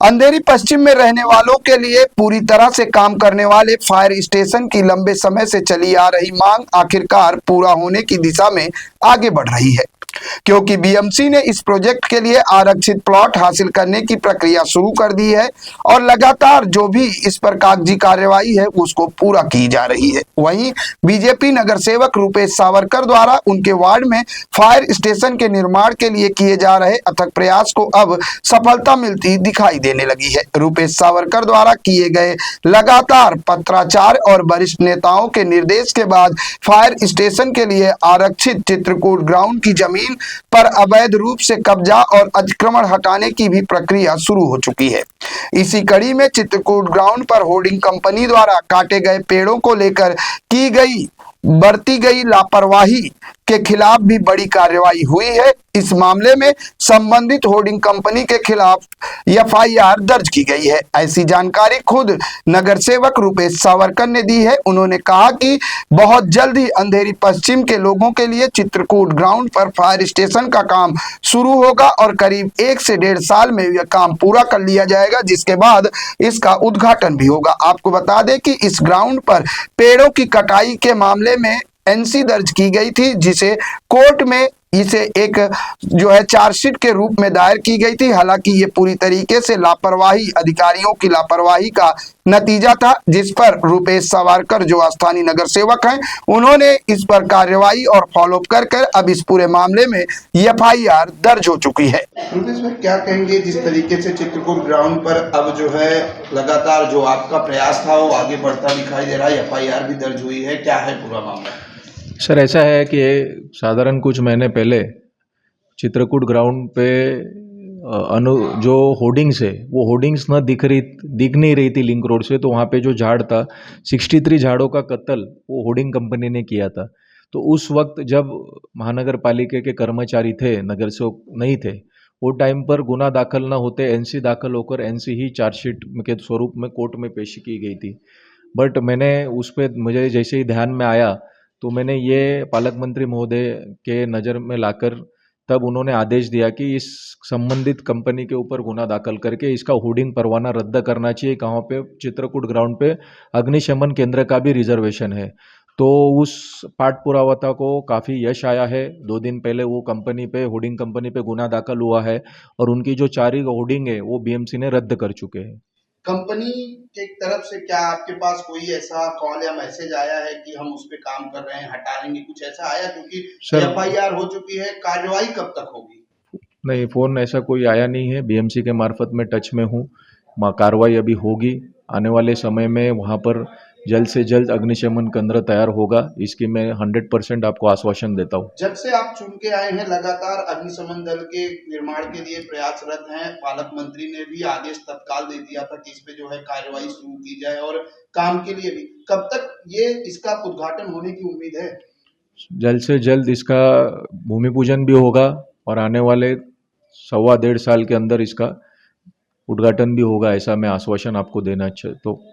अंधेरी पश्चिम में रहने वालों के लिए पूरी तरह से काम करने वाले फायर स्टेशन की लंबे समय से चली आ रही मांग आखिरकार पूरा होने की दिशा में आगे बढ़ रही है, क्योंकि बीएमसी ने इस प्रोजेक्ट के लिए आरक्षित प्लॉट हासिल करने की प्रक्रिया शुरू कर दी है और लगातार जो भी इस पर कागजी कार्यवाही है उसको पूरा की जा रही है। वहीं बीजेपी नगर सेवक रूपेश सावरकर द्वारा उनके वार्ड में फायर स्टेशन के निर्माण के लिए किए जा रहे अथक प्रयास को अब सफलता मिलती दिखाई देने लगी है। रूपेश सावरकर द्वारा किए गए लगातार पत्राचार और वरिष्ठ नेताओं के निर्देश के बाद फायर स्टेशन के लिए आरक्षित चित्रकूट ग्राउंड की जमीन पर अवैध रूप से कब्जा और अतिक्रमण हटाने की भी प्रक्रिया शुरू हो चुकी है। इसी कड़ी में चित्रकूट ग्राउंड पर होर्डिंग कंपनी द्वारा काटे गए पेड़ों को लेकर बरती गई लापरवाही के खिलाफ भी बड़ी कार्रवाई हुई है। इस मामले में संबंधित होर्डिंग कंपनी के खिलाफ एफआईआर दर्ज की गई है। ऐसी जानकारी खुद नगर सेवक रूपेश सावरकर ने दी है। उन्होंने कहा कि बहुत जल्द ही अंधेरी पश्चिम के लोगों के लिए चित्रकूट ग्राउंड पर फायर स्टेशन का काम शुरू होगा और करीब 1 से 1.5 साल में यह काम पूरा कर लिया जाएगा, जिसके बाद इसका उद्घाटन भी होगा। आपको बता दें कि इस ग्राउंड पर पेड़ों की कटाई के मामले में एनसी दर्ज की गई थी, जिसे कोर्ट में इसे एक चार्जशीट के रूप में दायर की गई थी। हालांकि ये पूरी तरीके से लापरवाही, अधिकारियों की लापरवाही का नतीजा था, जिस पर रूपेश सावरकर जो स्थानीय नगर सेवक हैं, उन्होंने इस पर कार्रवाई और फॉलोअप कर अब इस पूरे मामले में एफआईआर दर्ज हो चुकी है। रूपेश भाई, क्या कहेंगे जिस तरीके से चित्रकूट ग्राउंड पर अब लगातार जो आपका प्रयास था वो आगे बढ़ता दिखाई दे रहा है, एफआईआर भी दर्ज हुई है, क्या है पूरा मामला? सर, ऐसा है कि साधारण कुछ महीने पहले चित्रकूट ग्राउंड पे जो होर्डिंग्स है वो होर्डिंग्स दिख नहीं रही थी लिंक रोड से, तो वहाँ पे जो झाड़ था 63 झाड़ों का कत्ल वो होर्डिंग कंपनी ने किया था। तो उस वक्त जब महानगर पालिका के कर्मचारी थे, नगर सेवक नहीं थे, वो टाइम पर गुना दाखिल न होते एनसी दाखिल होकर एनसी ही चार्जशीट के स्वरूप में कोर्ट में पेश की गई थी। बट मैंने उस पर मुझे जैसे ही ध्यान में आया तो मैंने ये पालक मंत्री महोदय के नज़र में लाकर तब उन्होंने आदेश दिया कि इस संबंधित कंपनी के ऊपर गुना दाखिल करके इसका होर्डिंग परवाना रद्द करना चाहिए। कहाँ पे? चित्रकूट ग्राउंड पे अग्निशमन केंद्र का भी रिजर्वेशन है। तो उस पाठ पुरावता को काफ़ी यश आया है। 2 दिन पहले वो होर्डिंग कंपनी पे गुना दाखिल हुआ है और उनकी जो 4 होर्डिंग है वो बीएमसी ने रद्द कर चुके हैं। कंपनी के तरफ से क्या आपके पास कोई ऐसा कॉल या मैसेज आया है कि हम उस पे काम कर रहे हैं, हटा लेंगे, कुछ ऐसा आया? क्योंकि एफआईआर हो चुकी है, कार्रवाई कब तक होगी? नहीं, फ़ोन ऐसा कोई आया नहीं है। बीएमसी के मार्फत में टच में हूँ। कार्रवाई अभी होगी। आने वाले समय में वहाँ पर जल्द से जल्द अग्निशमन केंद्र तैयार होगा, इसकी मैं 100% आपको आश्वासन देता हूँ। जब से आप चुन के आए हैं, लगातार अग्निशमन दल के निर्माण के लिए प्रयासरत हैं। पालक मंत्री ने भी आदेश तत्काल दे दिया था कि इस पे कार्रवाई शुरू की जाए और काम के लिए भी। कब तक इसका उद्घाटन होने की उम्मीद है? जल्द से जल्द इसका भूमि पूजन भी होगा और आने वाले 1.25 साल के अंदर इसका उद्घाटन भी होगा, ऐसा मैं आश्वासन आपको देना चाहता हूँ।